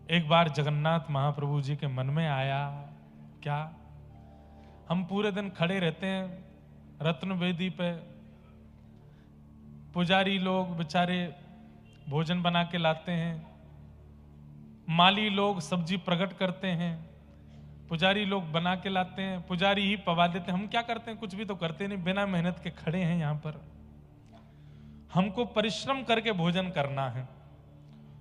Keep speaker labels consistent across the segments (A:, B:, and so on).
A: एक बार जगन्नाथ महाप्रभु जी के मन में आया, क्या हम पूरे दिन खड़े रहते हैं रत्न वेदी पे, पुजारी लोग बेचारे भोजन बना के लाते हैं, माली लोग सब्जी प्रकट करते हैं, पुजारी लोग बना के लाते हैं, पुजारी ही पवा देते हैं, हम क्या करते हैं? कुछ भी तो करते नहीं, बिना मेहनत के खड़े हैं यहां पर। हमको परिश्रम करके भोजन करना है।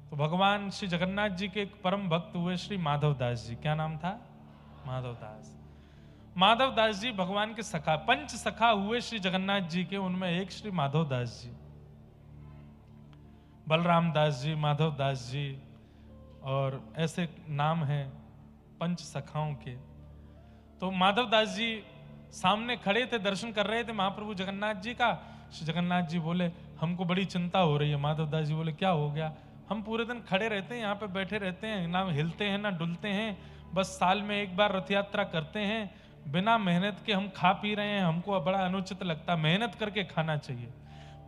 A: तो भगवान श्री जगन्नाथ जी के एक परम भक्त हुए श्री माधव दास जी। क्या नाम था? माधव दास। माधव दास जी भगवान के सखा, पंच सखा हुए श्री जगन्नाथ जी के, उनमें एक श्री माधव दास जी, बलराम दास जी, माधव दास जी, और ऐसे नाम हैं पंच सखाओं के। तो माधव दास जी सामने खड़े थे, दर्शन कर रहे थे महाप्रभु जगन्नाथ जी का। श्री जगन्नाथ जी बोले, हमको बड़ी चिंता हो रही है। माधव दास जी बोले, क्या हो गया? हम पूरे दिन खड़े रहते हैं, यहाँ पे बैठे रहते हैं, ना हिलते हैं ना डुलते हैं, बस साल में एक बार रथ यात्रा करते हैं, बिना मेहनत के हम खा पी रहे हैं, हमको बड़ा अनुचित लगता, मेहनत करके खाना चाहिए।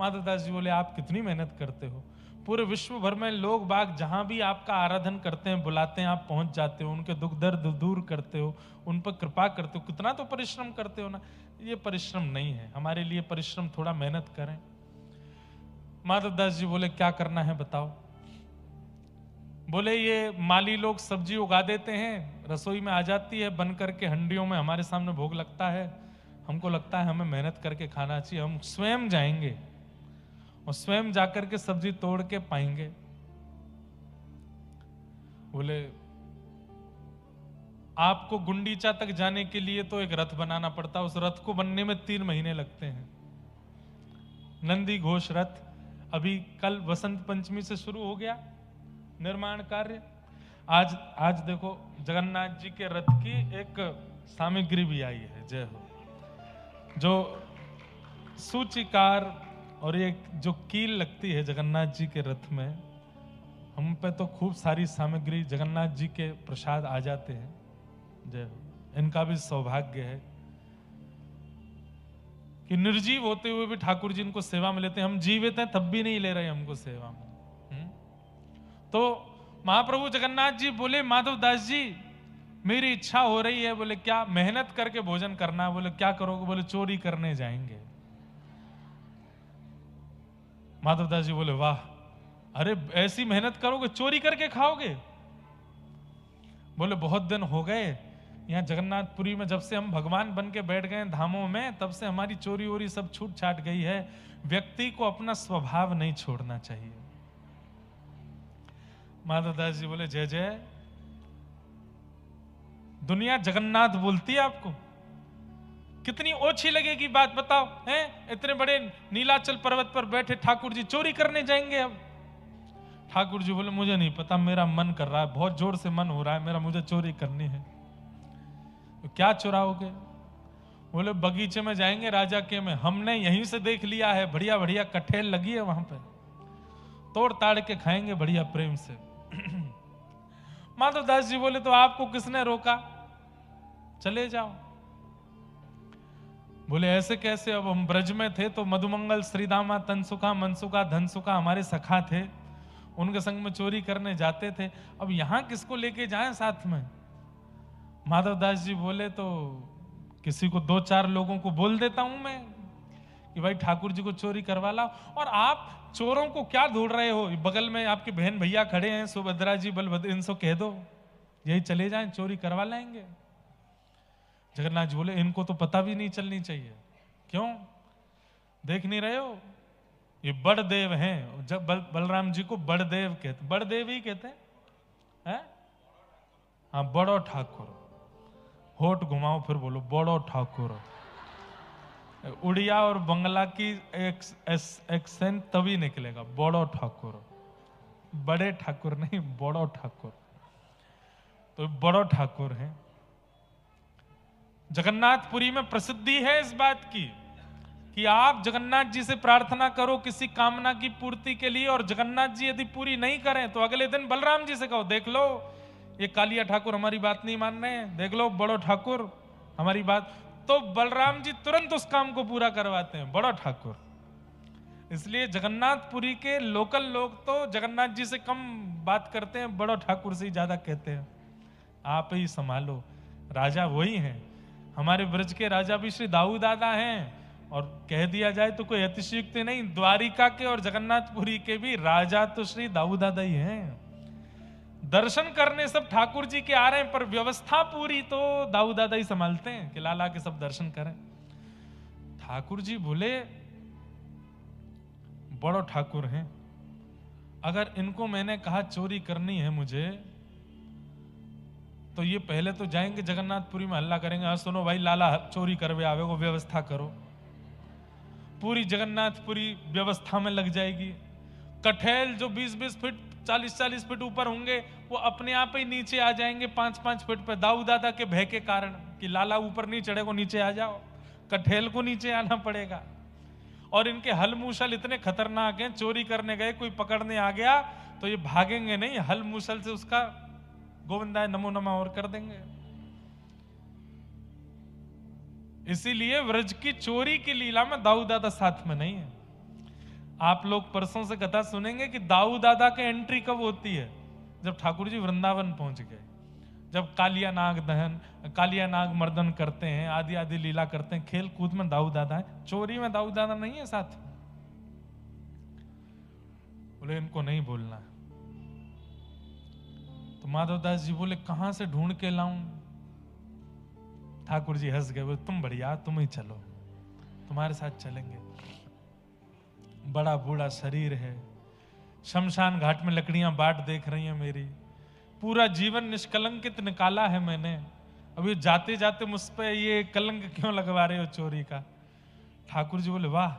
A: माधव दास जी बोले, आप कितनी मेहनत करते हो? पूरे विश्व भर में लोग बाग जहां भी आपका आराधन करते हैं, बुलाते हैं, आप पहुंच जाते हो, उनके दुख दर्द दूर करते हो, उन पर कृपा करते हो, कितना तो परिश्रम करते हो ना। ये परिश्रम नहीं है, हमारे लिए परिश्रम थोड़ा मेहनत करें। माधव दास जी बोले, क्या करना है बताओ? बोले, ये माली लोग सब्जी उगा देते हैं, रसोई में आ जाती है बन करके हंडियों में, हमारे सामने भोग लगता है, हमको लगता है हमें मेहनत करके खाना चाहिए, हम स्वयं जाएंगे और स्वयं जाकर के सब्जी तोड़ के पाएंगे। बोले, आपको गुंडीचा तक जाने के लिए तो एक रथ बनाना पड़ता है, उस रथ को बनने में 3 महीने लगते हैं। नंदी घोष रथ अभी कल वसंत पंचमी से शुरू हो गया निर्माण कार्य। आज देखो जगन्नाथ जी के रथ की एक सामग्री भी आई है, जय हो, जो सूचिकार और एक जो कील लगती है जगन्नाथ जी के रथ में, हम पे तो खूब सारी सामग्री जगन्नाथ जी के प्रसाद आ जाते हैं, जय हो। इनका भी सौभाग्य है कि निर्जीव होते हुए भी ठाकुर जी इनको सेवा में लेते हैं। हम जीवित हैं तब भी नहीं ले रहे हमको सेवा में। तो महाप्रभु जगन्नाथ जी बोले, माधव दास जी मेरी इच्छा हो रही है। बोले, क्या? मेहनत करके भोजन करना। बोले, क्या करोगे? बोले, चोरी करने जाएंगे। माधव दास जी बोले, वाह, अरे ऐसी मेहनत करोगे, चोरी करके खाओगे? बोले, बहुत दिन हो गए यहाँ जगन्नाथपुरी में, जब से हम भगवान बन के बैठ गए धामों में, तब से हमारी चोरी वोरी सब छूट छाट गई है। व्यक्ति को अपना स्वभाव नहीं छोड़ना चाहिए। माधवदास जी बोले, जय जय, दुनिया जगन्नाथ बोलती है आपको, कितनी ओछी लगेगी बात बताओ, हैं? इतने बड़े नीलाचल पर्वत पर बैठे ठाकुर जी चोरी करने जाएंगे अब? ठाकुर जी बोले, मुझे नहीं पता, मेरा मन कर रहा है, बहुत जोर से मन हो रहा है मेरा, मुझे चोरी करनी है। तो क्या चुराओगे? बोले, बगीचे में जाएंगे राजा के में, हमने यहीं से देख लिया है, बढ़िया बढ़िया कठेल लगी है वहां पे, तोड़ ताड़ के खाएंगे बढ़िया प्रेम से। माधवदास जी बोले, तो आपको किसने रोका? चले जाओ। बोले, ऐसे कैसे? अब हम ब्रज में थे तो मधुमंगल, श्रीदामा, तनसुखा, मनसुखा, धनसुखा हमारे सखा थे, उनके संग में चोरी करने जाते थे, अब यहां किसको लेके जाएं साथ में? माधवदास जी बोले, तो किसी को 2-4 लोगों को बोल देता हूं मैं कि भाई ठाकुर जी को चोरी करवा लाओ। और आप चोरों को क्या ढूंढ रहे हो? बगल में आपके बहन भैया खड़े हैं, सुभद्रा जी, बलभद्र, इनसे कह दो यही चले जाएं, चोरी करवा लाएंगे। जगन्नाथ जी बोले, इनको तो पता भी नहीं चलनी चाहिए। क्यों? देख नहीं रहे हो? ये बड़देव हैं। जब बलराम जी को बड़देव कहते, बड़देव ही कहते हैं। हाँ, बड़ो ठाकुर। होठ घुमाओ फिर बोलो, बड़ो ठाकुर। उड़िया और बंगला की एक्सेंट तभी निकलेगा, बड़ो ठाकुर, बड़े ठाकुर नहीं, बड़ो ठाकुर। तो बड़ो ठाकुर हैं। जगन्नाथपुरी में प्रसिद्धि है इस बात की कि आप जगन्नाथ जी से प्रार्थना करो किसी कामना की पूर्ति के लिए, और जगन्नाथ जी यदि पूरी नहीं करें तो अगले दिन बलराम जी से कहो, देख लो ये कालिया ठाकुर हमारी बात नहीं मान रहे हैं, देख लो बड़ो ठाकुर हमारी बात। तो बलराम जी तुरंत उस काम को पूरा करवाते हैं, बड़ो ठाकुर। इसलिए जगन्नाथपुरी के लोकल लोग तो जगन्नाथ जी से कम बात करते हैं, बड़ो ठाकुर से ही ज्यादा कहते हैं। आप ही संभालो, राजा वही हैं। हमारे ब्रज के राजा भी श्री दाऊ दादा हैं, और कह दिया जाए तो कोई अतिशयोक्ति नहीं, द्वारिका के और जगन्नाथपुरी के भी राजा तो श्री दाऊ दादा ही हैं। दर्शन करने सब ठाकुर जी के आ रहे हैं, पर व्यवस्था पूरी तो दाऊ दादा ही संभालते हैं कि लाला के सब दर्शन करें। ठाकुर जी बोले बड़ो ठाकुर हैं, अगर इनको मैंने कहा चोरी करनी है मुझे, तो ये पहले तो जाएंगे जगन्नाथपुरी में हल्ला करेंगे, हाँ सुनो भाई लाला चोरी करवे आवे को व्यवस्था करो। पूरी जगन्नाथपुरी व्यवस्था में लग जाएगी। कठेल जो 20-20 फीट 40-40 फीट ऊपर होंगे वो अपने आप ही नीचे आ जाएंगे 5-5 फीट पे, दाऊ दादा के भय के कारण कि लाला ऊपर नहीं चढ़ेगो, नीचे आ जाओ। कठेल को नीचे आना पड़ेगा। और इनके हल मूसल इतने खतरनाक हैं, चोरी करने गए कोई पकड़ने आ गया तो ये भागेंगे नहीं, हल मूसल से उसका गोविंदाय नमो नमः और कर देंगे। इसीलिए व्रज की चोरी की लीला में दाऊ दादा साथ में नहीं है। आप लोग परसों से कथा सुनेंगे कि दाऊ दादा के एंट्री कब होती है, जब ठाकुर जी वृंदावन पहुंच गए, जब कालिया नाग दहन, कालिया नाग मर्दन करते हैं, आदि आदि लीला करते हैं, खेल कूद में दाऊ दादा है, चोरी में दाऊ दादा नहीं है साथ। बोले इनको नहीं बोलना। तो माधवदास जी बोले कहां से ढूंढ के लाऊं। ठाकुर जी हंस गए, बोले तुम बढ़िया, तुम ही चलो, तुम्हारे साथ चलेंगे। बड़ा बूढ़ा शरीर है, शमशान घाट में लकड़ियां बाट देख रही हैं मेरी, पूरा जीवन निष्कलंकित निकाला है मैंने, अभी जाते जाते मुझ पे ये कलंक क्यों लगवा रहे हो चोरी का। ठाकुर जी बोले वाह,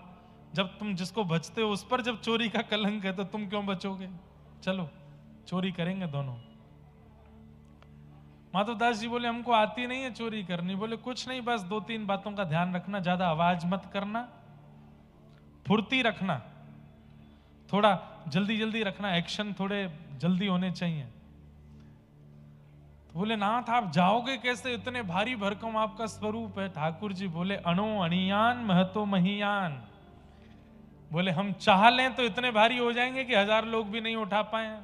A: जब तुम जिसको बचते हो उस पर जब चोरी का कलंक है तो तुम क्यों बचोगे, चलो चोरी करेंगे दोनों। माधवदास जी बोले हमको आती नहीं है चोरी करनी। बोले कुछ नहीं, बस 2-3 बातों का ध्यान रखना, ज्यादा आवाज मत करना, फुर्ती रखना, थोड़ा जल्दी जल्दी रखना, एक्शन थोड़े जल्दी होने चाहिए। तो बोले नाथ आप जाओगे कैसे, इतने भारी भरकम आपका स्वरूप है। ठाकुर जी बोले अणो अणियान महतो महियान। बोले हम चाह लें तो इतने भारी हो जाएंगे कि 1000 लोग भी नहीं उठा पाए,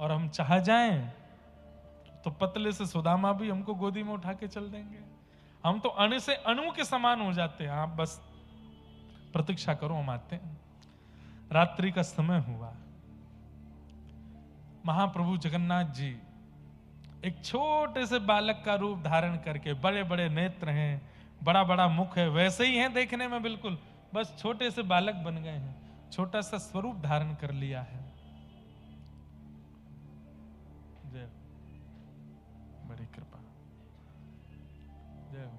A: और हम चाह जाएं तो पतले से सुदामा भी हमको गोदी में उठा के चल देंगे। हम तो अणु से अणु के समान हो जाते हैं। आप बस प्रतीक्षा करो, हम आते हैं। रात्रि का समय हुआ, महाप्रभु जगन्नाथ जी एक छोटे से बालक का रूप धारण करके, बड़े बड़े नेत्र हैं, बड़ा बड़ा मुख है, वैसे ही हैं देखने में बिल्कुल, बस छोटे से बालक बन गए हैं, छोटा सा स्वरूप धारण कर लिया है। जय बड़ी कृपा, जय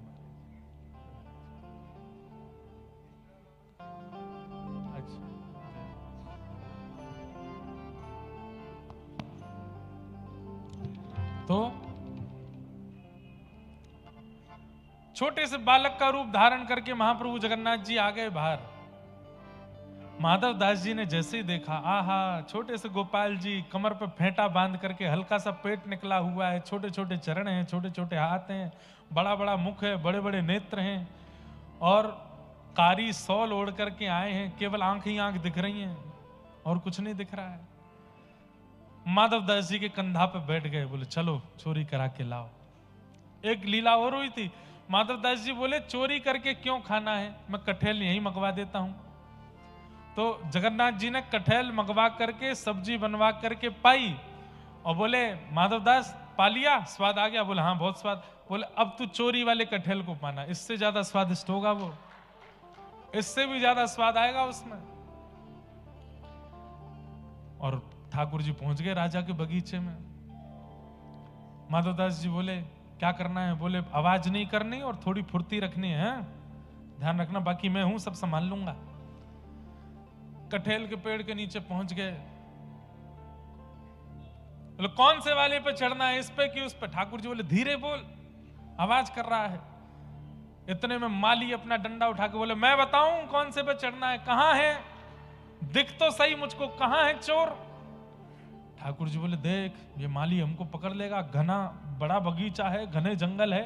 A: तो छोटे से बालक का रूप धारण करके महाप्रभु जगन्नाथ जी आ गए बाहर। माधव दास जी ने जैसे ही देखा, आहा छोटे से गोपाल जी कमर पे फेंटा बांध करके, हल्का सा पेट निकला हुआ है, छोटे छोटे चरण हैं, छोटे छोटे हाथ हैं, बड़ा बड़ा मुख है, बड़े बड़े नेत्र हैं, और कारी सौल ओढ़ करके आए हैं, केवल आंख ही आंख दिख रही हैं और कुछ नहीं दिख रहा है। माधव दास जी के कंधा पे बैठ गए, बोले चलो चोरी करा के लाओ। एक लीला और हुई थी, माधव दास जी बोले चोरी करके क्यों खाना है, मैं कठेल यहीं मंगवा देता हूं। तो जगन्नाथ जी ने कठेल मंगवा करके, सब्जी बनवा करके पाई, और बोले माधवदास पा लिया, स्वाद आ गया। बोले हाँ बहुत स्वाद। बोले अब तू चोरी वाले कठेल को पाना, इससे ज्यादा स्वादिष्ट होगा वो, इससे भी ज्यादा स्वाद आएगा उसमें। और ठाकुर जी पहुंच गए राजा के बगीचे में। माधवदास जी बोले क्या करना है। बोले आवाज नहीं करनी और थोड़ी फुर्ती रखनी है, ध्यान रखना, बाकी मैं हूं, सब संभाल लूंगा। कठेल के पेड़ के नीचे पहुंच गए। बोले कौन से वाले पे चढ़ना है, इस पे कि उस पे। ठाकुर जी बोले धीरे बोल, आवाज कर रहा है। इतने में माली अपना डंडा उठा के बोले मैं बताऊं कौन से पे चढ़ना है, कहां है, दिख तो सही मुझको, कहां है चोर। ठाकुर जी बोले देख ये माली हमको पकड़ लेगा, घना बड़ा बगीचा है, घने जंगल है,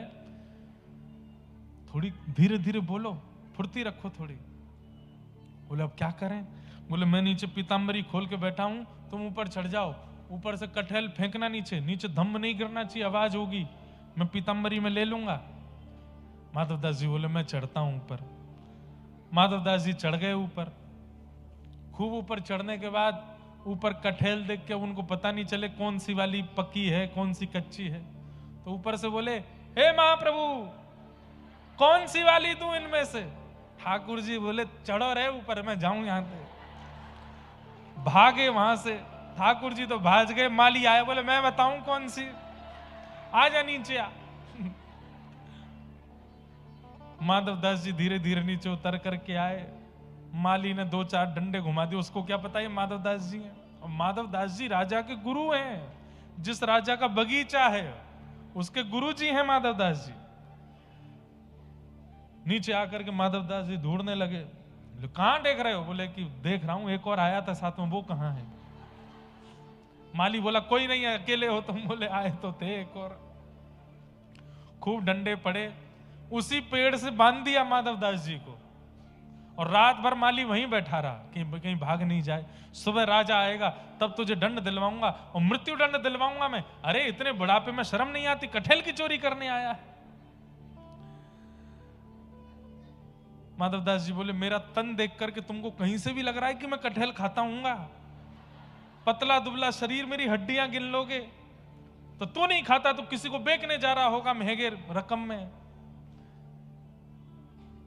A: थोड़ी धीरे धीरे बोलो, फुर्ती रखो थोड़ी। बोले अब क्या करें। बोले मैं नीचे पीताम्बरी खोल के बैठा हूं, तुम ऊपर चढ़ जाओ, ऊपर से कटहल फेंकना नीचे, नीचे धम्म नहीं गिरना चाहिए, आवाज होगी, मैं पीताम्बरी में ले लूंगा। माधवदास जी बोले मैं चढ़ता हूं ऊपर। माधवदास जी चढ़ गए ऊपर। खूब ऊपर चढ़ने के बाद ऊपर कटहल देख के उनको पता नहीं चले कौन सी वाली पक्की है कौन सी कच्ची है, तो ऊपर से बोले हे महाप्रभु कौन सी वाली दूं इनमें से? ठाकुर जी बोले चढ़ो रे ऊपर, मैं जाऊं यहां से। भागे वहां से, ठाकुर जी तो भाग गए। माली आए, बोले मैं बताऊं कौन सी, आ जा नीचे आ। माधवदास जी धीरे धीरे नीचे उतर करके आए। माली ने 2-4 डंडे घुमा दिए, उसको क्या पता ये माधवदास जी हैं। और माधवदास जी राजा के गुरु हैं, जिस राजा का बगीचा है उसके गुरु जी हैं माधवदास जी। नीचे आकर के माधवदास जी ढूंढने लगे। कहां देख रहे हो? बोले कि देख रहा हूं एक और आया था साथ में, वो कहां है? माली बोला कोई नहीं है, अकेले हो तुम? बोले आए तो थे एक और। खूब डंडे पड़े, उसी पेड़ से बांध दिया माधवदास जी को, और रात भर माली वहीं बैठा रहा कि कहीं भाग नहीं जाए। सुबह राजा आएगा तब तुझे दंड दिलवाऊंगा और मृत्यु दंड दिलवाऊंगा मैं। अरे इतने बुढ़ापे में शर्म नहीं आती, कटहल की चोरी करने आया है। माधवदास जी बोले मेरा तन देख करके तुमको कहीं से भी लग रहा है कि मैं कटहल खाता हूंगा? पतला दुबला शरीर, मेरी हड्डियां गिन लोगे तो तू नहीं खाता तो किसी को बेचने जा रहा होगा महंगे रकम में।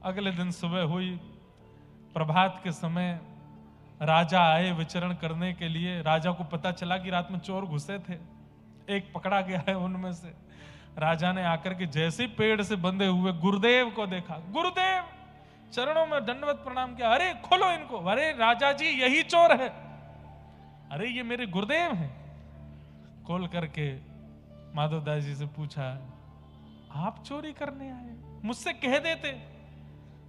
A: अगले दिन सुबह हुई, प्रभात के समय राजा आए विचरण करने के लिए। राजा को पता चला कि रात में चोर घुसे थे, एक पकड़ा गया है उनमें से। राजा ने आकर के जैसे पेड़ से बंधे हुए गुरुदेव को देखा, गुरुदेव चरणों में दंडवत प्रणाम किया। अरे खोलो इनको। अरे राजा जी यही चोर है। अरे ये मेरे गुरुदेव हैं। खोल करके माधवदास जी से पूछा आप चोरी करने आए? मुझसे कह देते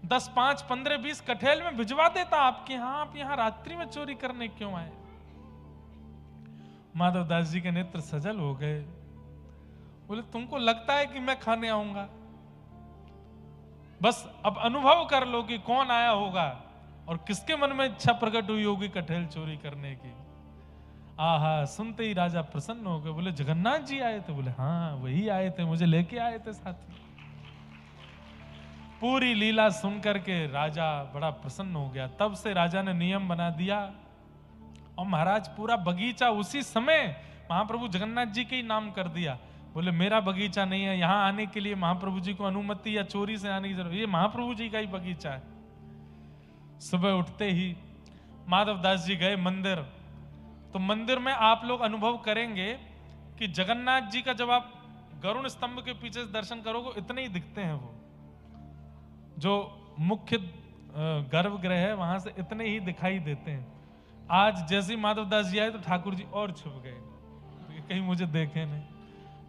A: 10, 5, 15, 20 कटहल में भिजवा देता आपके यहां, आप यहां रात्रि में चोरी करने क्यों आए? माधवदास जी के नेत्र सजल हो गए। बोले तुमको लगता है कि मैं खाने आऊंगा? बस अब अनुभव कर लो कि कौन आया होगा और किसके मन में इच्छा प्रकट हुई होगी कटहल चोरी करने की। आहा, सुनते ही राजा प्रसन्न हो गए। बोले जगन्नाथ जी आए थे? बोले हाँ वही आए थे, मुझे लेके आए थे साथ में। पूरी लीला सुन करके राजा बड़ा प्रसन्न हो गया। तब से राजा ने नियम बना दिया और महाराज पूरा बगीचा उसी समय महाप्रभु जगन्नाथ जी के ही नाम कर दिया। बोले मेरा बगीचा नहीं है, यहां आने के लिए महाप्रभु जी को अनुमति या चोरी से आने की जरूरत, ये महाप्रभु जी का ही बगीचा है। सुबह उठते ही माधवदास जी गए मंदिर, तो मंदिर में आप लोग अनुभव करेंगे कि जगन्नाथ जी का जब आप गरुण स्तंभ के पीछे से दर्शन करोगे इतने ही दिखते हैं। वो जो मुख्य गर्भगृह है वहां से इतने ही दिखाई देते हैं। आज जैसे ही माधवदास जी आए तो ठाकुर जी और छुप गए, कहीं मुझे देखे नहीं।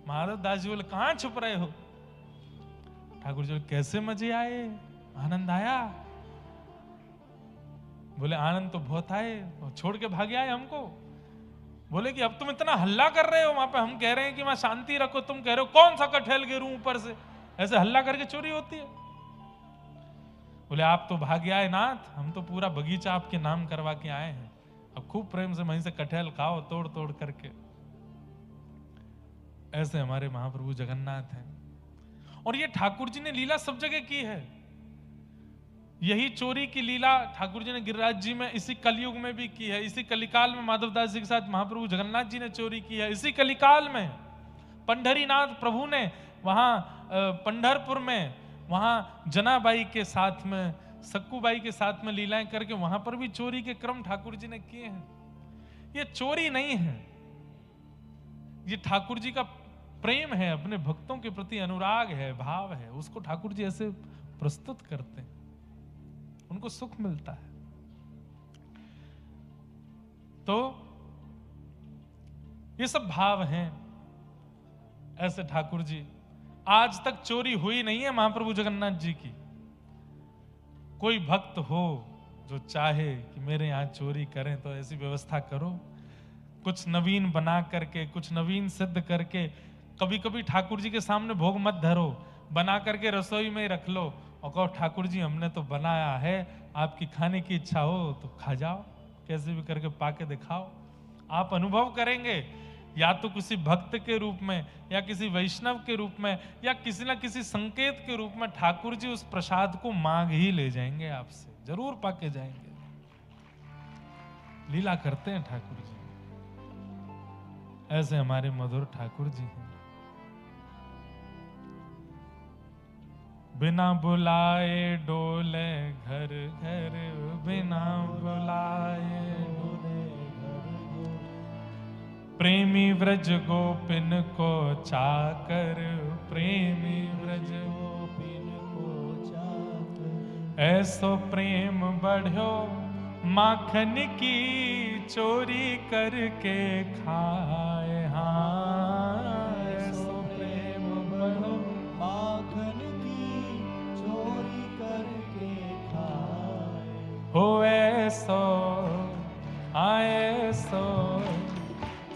A: माधवदास जी बोले कहां छुप रहे हो? ठाकुर जी कैसे मजे आए, आनंद आया? बोले आनंद तो बहुत आए, छोड़ के भागे आए हमको। बोले कि अब तुम इतना हल्ला कर रहे हो, वहां पे हम कह रहे हैं कि वहां शांति रखो, तुम कह रहे हो कौन सा कटहल गिरूं ऊपर से, ऐसे हल्ला करके चोरी होती है। बोले आप तो भागे आए नाथ, हम तो पूरा बगीचा आपके नाम करवा के आए हैं, अब खूब प्रेम से वहीं से कटहल खाओ तोड़ तोड़ करके। ऐसे हमारे महाप्रभु जगन्नाथ हैं। और ये ठाकुर जी ने लीला सब जगह की है। यही चोरी की लीला ठाकुर जी ने गिरिराज जी में इसी कलयुग में भी की है। इसी कलिकाल में माधवदास जी के साथ महाप्रभु जगन्नाथ जी ने चोरी की है। इसी कलिकाल में पंढरीनाथ प्रभु ने वहां पंढरपुर में वहां जनाबाई के साथ में, सक्कूबाई के साथ में लीलाएं करके वहां पर भी चोरी के क्रम ठाकुर जी ने किए हैं। ये चोरी नहीं है, ये ठाकुर जी का प्रेम है, अपने भक्तों के प्रति अनुराग है, भाव है, उसको ठाकुर जी ऐसे प्रस्तुत करते हैं, उनको सुख मिलता है। तो ये सब भाव हैं। ऐसे ठाकुर जी, आज तक चोरी हुई नहीं है महाप्रभु जगन्नाथ जी की। कोई भक्त हो जो चाहे कि मेरे यहां चोरी करें तो ऐसी व्यवस्था करो, कुछ नवीन बना करके, कुछ नवीन सिद्ध करके। कभी कभी ठाकुर जी के सामने भोग मत धरो, बना करके रसोई में रख लो और कहो ठाकुर जी हमने तो बनाया है, आपकी खाने की इच्छा हो तो खा जाओ। कैसे भी करके पाके दिखाओ। आप अनुभव करेंगे, या तो किसी भक्त के रूप में, या किसी वैष्णव के रूप में, या किसी ना किसी संकेत के रूप में ठाकुर जी उस प्रसाद को मांग ही ले जाएंगे आपसे, जरूर पाके जाएंगे। लीला करते हैं ठाकुर जी, ऐसे हमारे मधुर ठाकुर जी हैं। बिना बुलाए डोले घर घर, बिना बुलाए डोले घर घर, प्रेमी व्रज गोपिन को चाकर, प्रेमी व्रज गोपिन को चाकर, ऐसो प्रेम बढ़ो माखन की चोरी करके खाए। हाँ, ऐसो प्रेम बढ़ो माखन की चोरी करके खाए। हो ऐसो आए सो,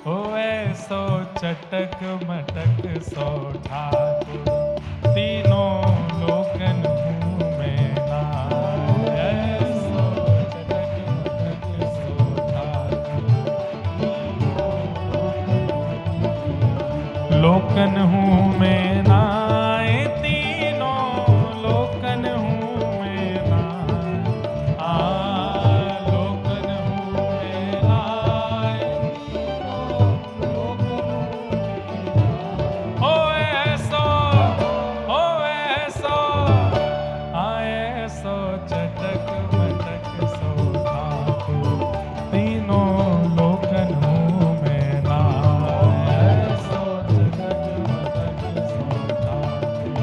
A: हो ऐसो चटक मटक सो ठाकुर, तीनों लोकन मुँह में नाए। ऐसो चटक मटक सो ठाकुर, लोकन हूँ में नाए, तीनों लोकन हूँ में नाए। लोकन हूँ में नाए, हो ऐसो आए सो चटक मटक सो ठाकुर, तीनों लोकन हूँ में नाए। ऐसो चटक मटक सो ठाकुर,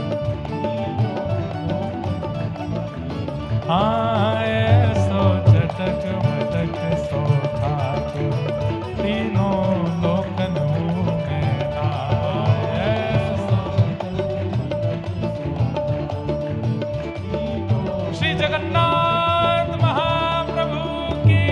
A: हाँ ऐसो चटक मटक सो ठाकुर, तीनों लोकन हूँ में नाए। ऐसो श्री जगन्नाथ महाप्रभु की।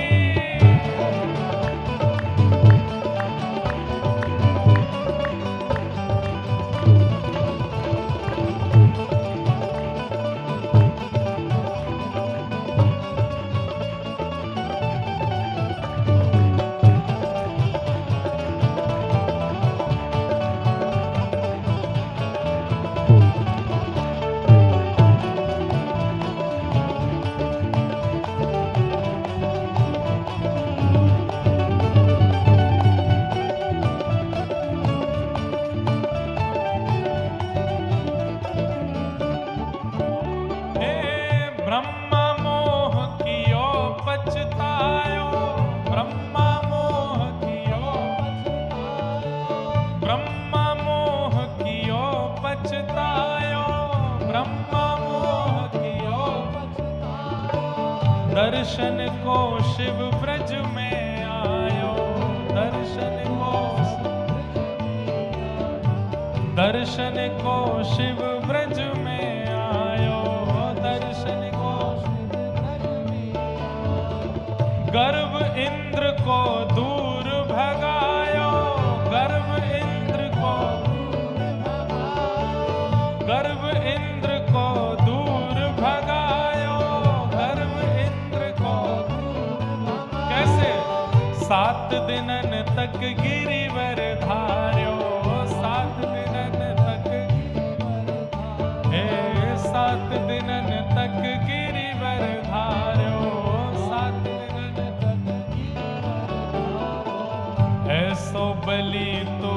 A: ब्रह्मा मोह कियो पछतायो, ब्रह्मा मोह कियो पछतायो, ब्रह्मा मोह कियो पछतायो, ब्रह्मा मोह कियो पछतायो, दर्शन को शिव ब्रज में आयो, दर्शन को शिव ब्रज में आयो, दर्शन को गर्भ इंद्र को दूर भगायो, गर्भ इंद्र को दूर भगायो, गर्भ इंद्र को कैसे 7 दिनन तक गिरिवर धार्यो, 7 दिनन तक 7 दिनन तक गिरिवर धार्यो, 7 दिनन तक ऐसो बलि तो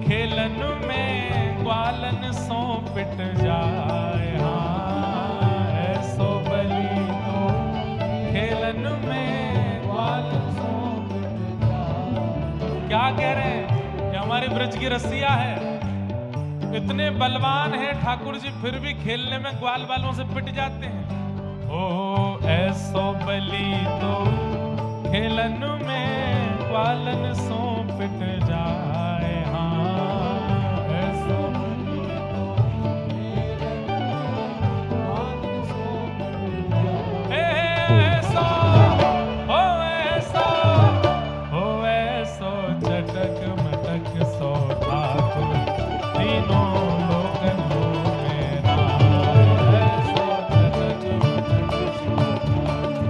A: खेलन में ग्वालन सो पिट जाए। हाँ, ऐसो बलि तो खेलन में ग्वालन सो पिट जाए। क्या कह रहे हैं? ये हमारे ब्रज की रसिया है, इतने बलवान हैं ठाकुर जी, फिर भी खेलने में ग्वाल वालों से पिट जाते हैं। ओ ऐसो बलि तो खेलन में ग्वालन सो पिट जाए। हाँ, ऐसो बलि तो ग्वालन सो पिट जाए। ऐसो चटक मटक सो ठाकुर, तीनों लोकन हूँ में नाए। ऐसो चटक मटक सो ठाकुर,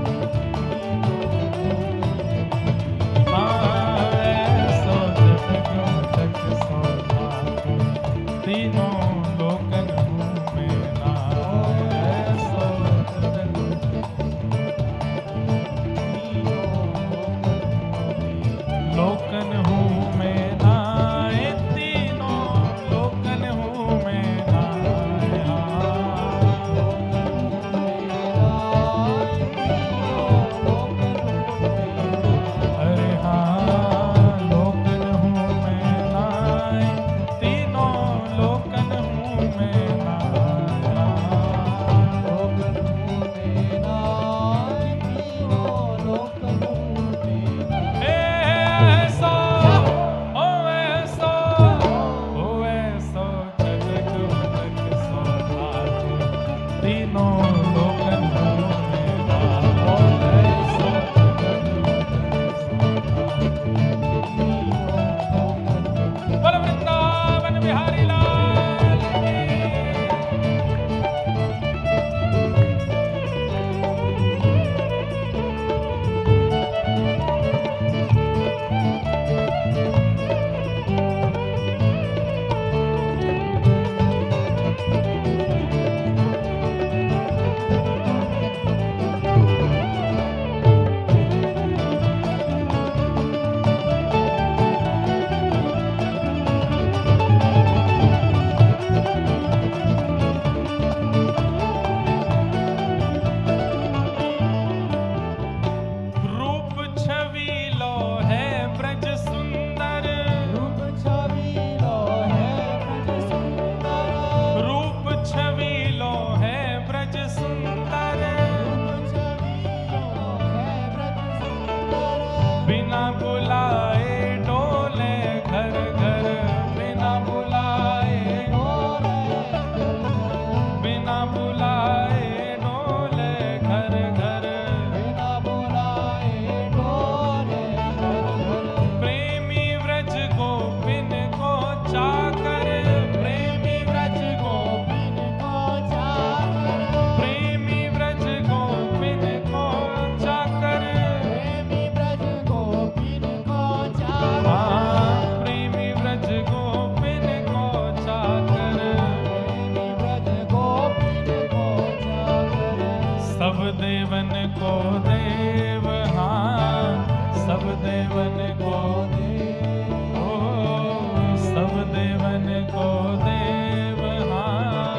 A: को देव, हाँ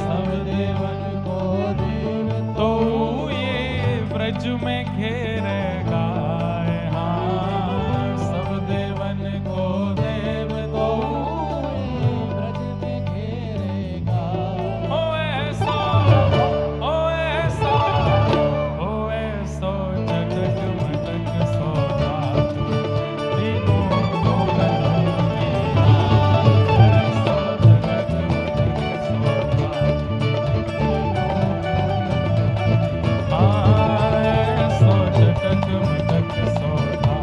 A: सब देवन को देव, तो ये ब्रज में घेरेगा, हाँ सब देवन को देव, तो
B: ब्रज में घेरेगा।
A: ओ ऐसा चटक मटक सोना, तीनों लोकन मेरा, ऐसा चटक मटक सोना, ऐसा चटक मटक सोना,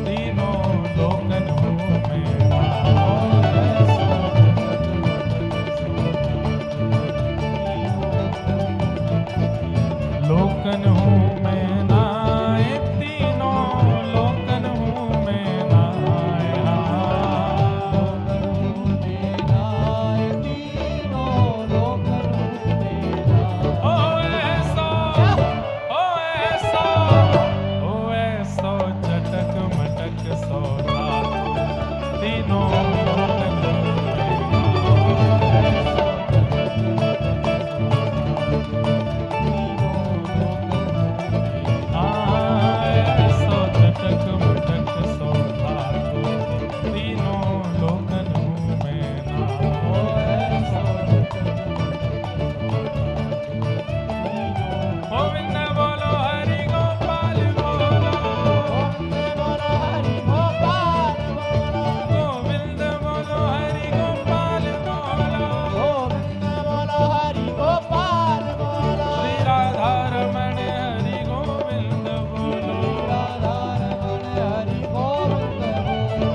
A: तीनों लोकन हो मेरा, ऐसा लोकन हूँ मैं नाए, तीनों लोकन हूँ मैं नाए,
B: लोकन हूँ मेरा, तीनों लोकन हूँ मेरा।
A: ओ ऐसा चटक मटक सोना, तीनों लोकन हूँ ऐसा चटक मटक सोना, तीनों लोकन हूँ मैं गोविंद बोलो हरि गोपाल बोलो,
B: गोविंद बोलो हरि गोपाल बोलो,
A: गोविंद बोलो हरि गोपाल बोलो,
B: गोविंद बोलो हरि गोपाल बोलो।
A: श्री राधा रमण हरि गोविंद बोलो,
B: राधा रमण हरि गोविंद बोलो,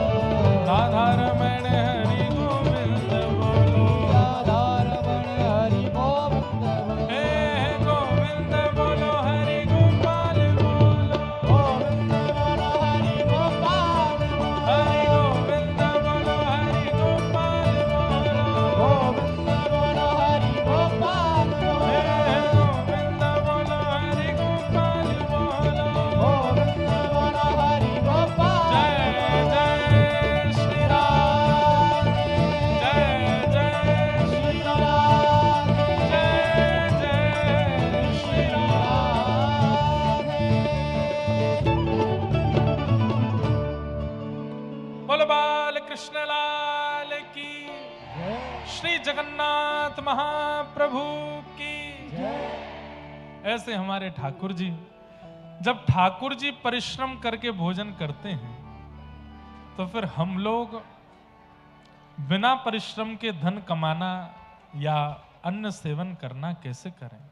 A: राधा रमण हरि गोविंद बोलो,
B: राधा रमण हरि गोविंद बोलो।
A: हे गोविंद बोलो हरि गोपाल बोलो,
B: गोविंद बोलो हरि गोपाल बोलो,
A: हरि गोविंद बोलो हरि गोपाल बोलो,
B: गोविंद बोलो हरि गोपाल बोलो,
A: हे गोविंद बोलो हरि गोपाल बोलो,
B: गोविंद बोलो हरि गोपाल।
A: जय जय श्री राम, जय जय श्री राम, जय जय श्री राम। बोलो बाल कृष्ण लाल की, श्री जगन्नाथ महाप्रभु की। ऐसे हमारे ठाकुर जी, जब ठाकुर जी परिश्रम करके भोजन करते हैं, तो फिर हम लोग बिना परिश्रम के धन कमाना या अन्न सेवन करना कैसे करें?